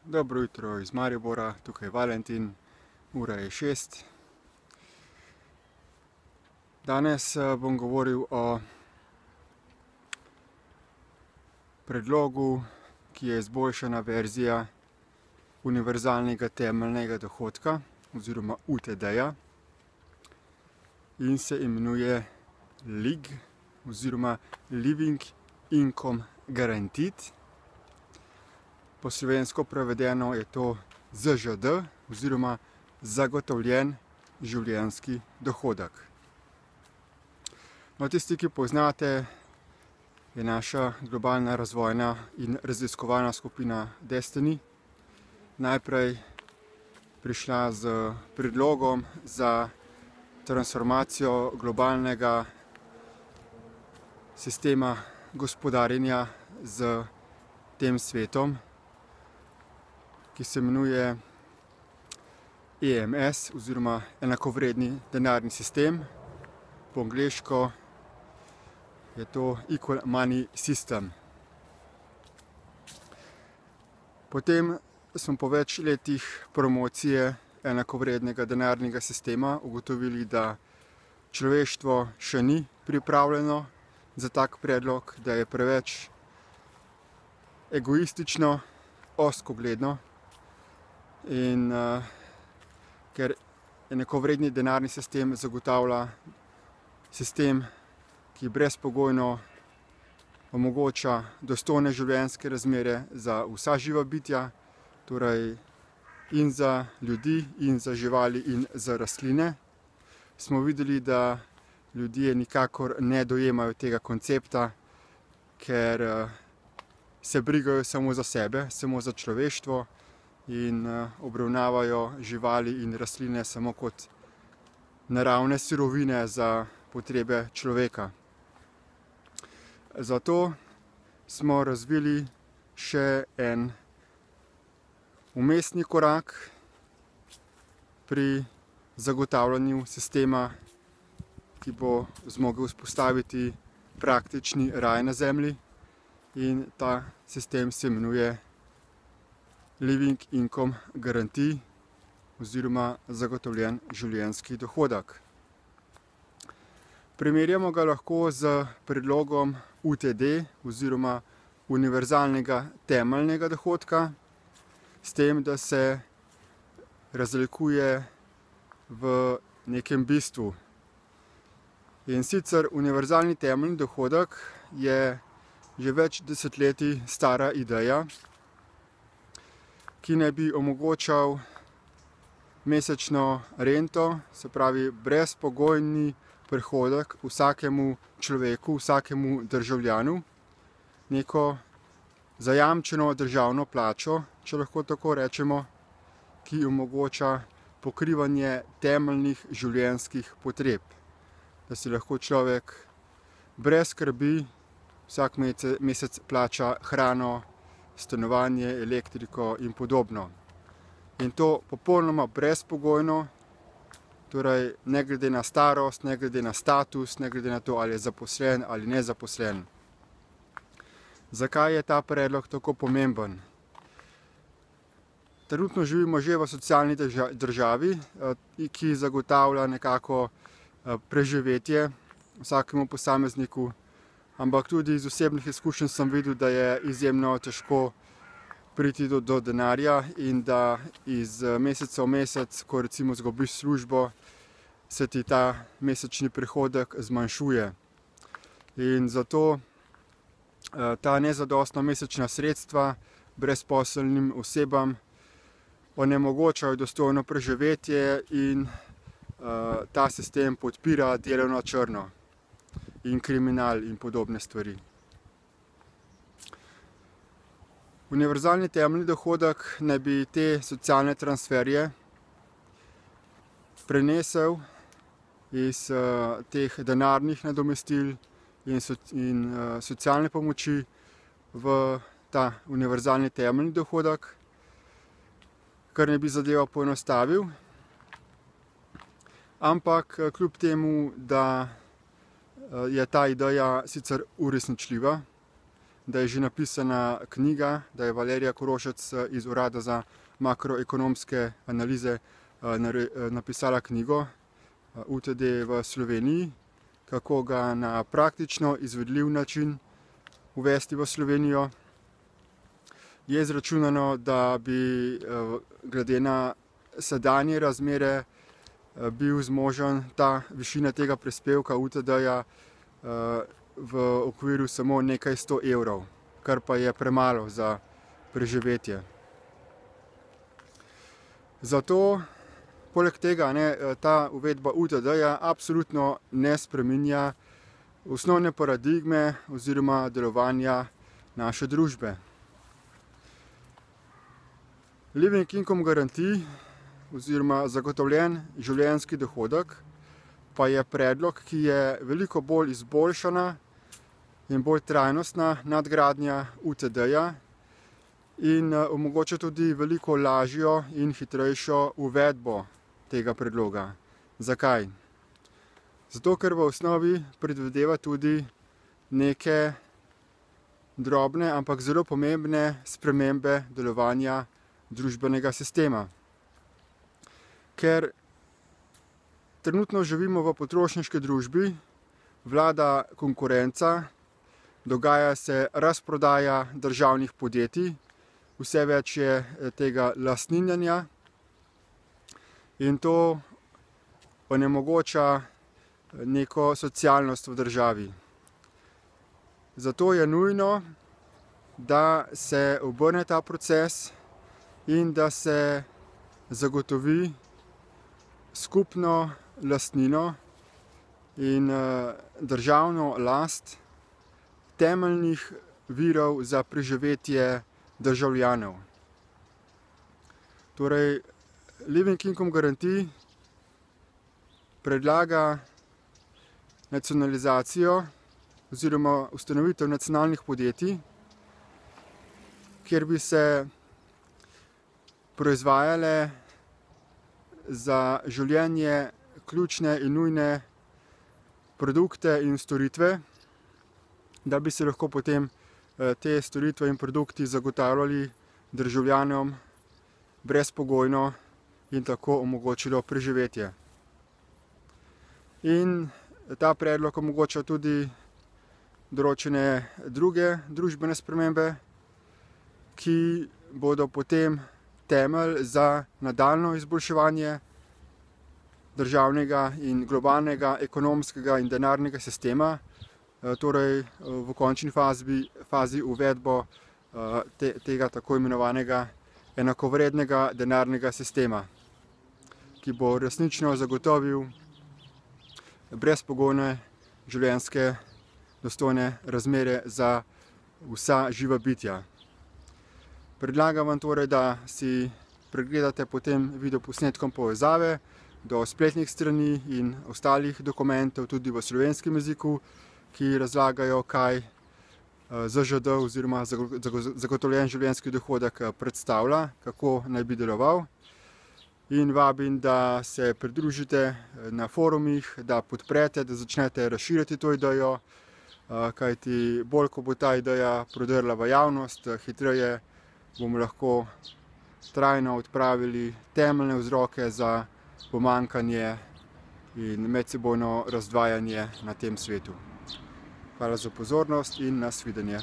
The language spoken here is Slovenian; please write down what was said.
Dobro jutro iz Maribora, tukaj je Valentin, ura je 6. Danes bom govoril o predlogu, ki je izboljšana verzija univerzalnega temeljnega dohodka oziroma UTD-ja in se imenuje LIG oziroma Living Income Guaranteed. Po slovensko prevedeno je to ZŽD oziroma zagotovljen življenjski dohodek. No, tisti, ki poznate, je naša globalna razvojna in raziskovalna skupina Destiny najprej prišla z predlogom za transformacijo globalnega sistema gospodarjenja z tem svetom, ki se imenuje EMS oziroma enakovredni denarni sistem. Po angleško je to Equal Money System. Potem smo po več letih promocije enakovrednega denarnega sistema ugotovili, da človeštvo še ni pripravljeno za tak predlog, da je preveč egoistično, ozkogledno. In ker enakovredni denarni sistem zagotavlja sistem, ki brezpogojno omogoča dostojne življenjske razmere za vsa živa bitja, torej in za ljudi, in za živali, in za rastline, smo videli, da ljudje nikakor ne dojemajo tega koncepta, ker se brigajo samo za sebe, samo za človeštvo in obravnavajo živali in rastline samo kot naravne surovine za potrebe človeka. Zato smo razvili še en vmesni korak pri zagotavljanju sistema, ki bo zmogel vzpostaviti praktični raj na zemlji, in ta sistem se imenuje Living Income Guarantee oziroma zagotovljen življenjski dohodek. Primerjamo ga lahko z predlogom UTD oziroma univerzalnega temeljnega dohodka, s tem, da se razlikuje v nekem bistvu. In sicer univerzalni temeljni dohodek je že več desetletij stara ideja, ki naj bi omogočal mesečno rento, se pravi brezpogojni prihodek vsakemu človeku, vsakemu državljanu, neko zajamčeno državno plačo, če lahko tako rečemo, ki omogoča pokrivanje temeljnih življenjskih potreb, da si lahko človek brez skrbi vsak mesec plača hrano, stanovanje, elektriko in podobno. In to popolnoma brezpogojno, torej ne glede na starost, ne glede na status, ne glede na to, ali je zaposlen ali nezaposlen. Zakaj je ta predlog tako pomemben? Trenutno živimo že v socialni državi, ki zagotavlja nekako preživetje vsakemu posamezniku, ampak tudi iz osebnih izkušenj sem videl, da je izjemno težko priti do denarja in da iz meseca v mesec, ko recimo izgubiš službo, se ti ta mesečni prihodek zmanjšuje. In zato ta nezadostna mesečna sredstva brezposelnim osebam onemogočajo dostojno preživetje in ta sistem podpira delo na črno in kriminal in podobne stvari. Univerzalni temeljni dohodek naj bi te socialne transferje prenesel iz teh denarnih nadomestil in socialne pomoči v ta univerzalni temeljni dohodek, kar naj bi zadevo poenostavil. Ampak kljub temu, da je ta ideja sicer uresničljiva, da je že napisana knjiga, da je Valerija Korošec iz Urada za makroekonomske analize napisala knjigo UTD v Sloveniji, kako ga na praktično izvedljiv način uvesti v Slovenijo. Je izračunano, da bi glede na sedanje razmere bil zmožen ta višina tega prispevka UTD-ja v okviru samo nekaj 100 evrov, kar pa je premalo za preživetje. Zato, poleg tega, ta uvedba UTD-ja absolutno ne spreminja osnovne paradigme oziroma delovanja naše družbe. Living Income Guarantee oziroma zagotovljen življenjski dohodek pa je predlog, ki je veliko bolj izboljšana in bolj trajnostna nadgradnja UTD-ja in omogoča tudi veliko lažjo in hitrejšo uvedbo tega predloga. Zakaj? Zato, ker v osnovi predvideva tudi neke drobne, ampak zelo pomembne spremembe delovanja družbenega sistema. Ker trenutno živimo v potrošniški družbi, vlada konkurenca, dogaja se razprodaja državnih podjetij, vse več je tega lastninjenja in to onemogoča neko socialnost v državi. Zato je nujno, da se obrne ta proces in da se zagotovi skupno lastnino in državno last temeljnih virov za preživetje državljanov. Torej, Living Income Guarantee predlaga nacionalizacijo oziroma ustanovitev nacionalnih podjetij, kjer bi se proizvajale za življenje ključne in nujne produkte in storitve, da bi se lahko potem te storitve in produkti zagotavljali državljanom brezpogojno in tako omogočilo preživetje. In ta predlog omogoča tudi določene druge družbene spremembe, ki bodo potem temelj za nadaljnjo izboljševanje državnega in globalnega ekonomskega in denarnega sistema, torej v končni fazi uvedbo tega tako imenovanega enakovrednega denarnega sistema, ki bo resnično zagotovil brezpogojne življenjske dostojne razmere za vsa živa bitja. Predlagam vam torej, da si pregledate potem videoposnetkom povezave do spletnih strani in ostalih dokumentov tudi v slovenskem jeziku, ki razlagajo, kaj ZŽD oziroma zagotovljen življenjski dohodek predstavlja, kako naj bi deloval. In vabim, da se pridružite na forumih, da podprete, da začnete razširjati to idejo, kajti bolj, ko bo ta ideja prodrla v javnost, hitreje bomo lahko trajno odpravili temeljne vzroke za pomanjkanje in medsebojno razdvajanje na tem svetu. Hvala za pozornost in nasvidenje.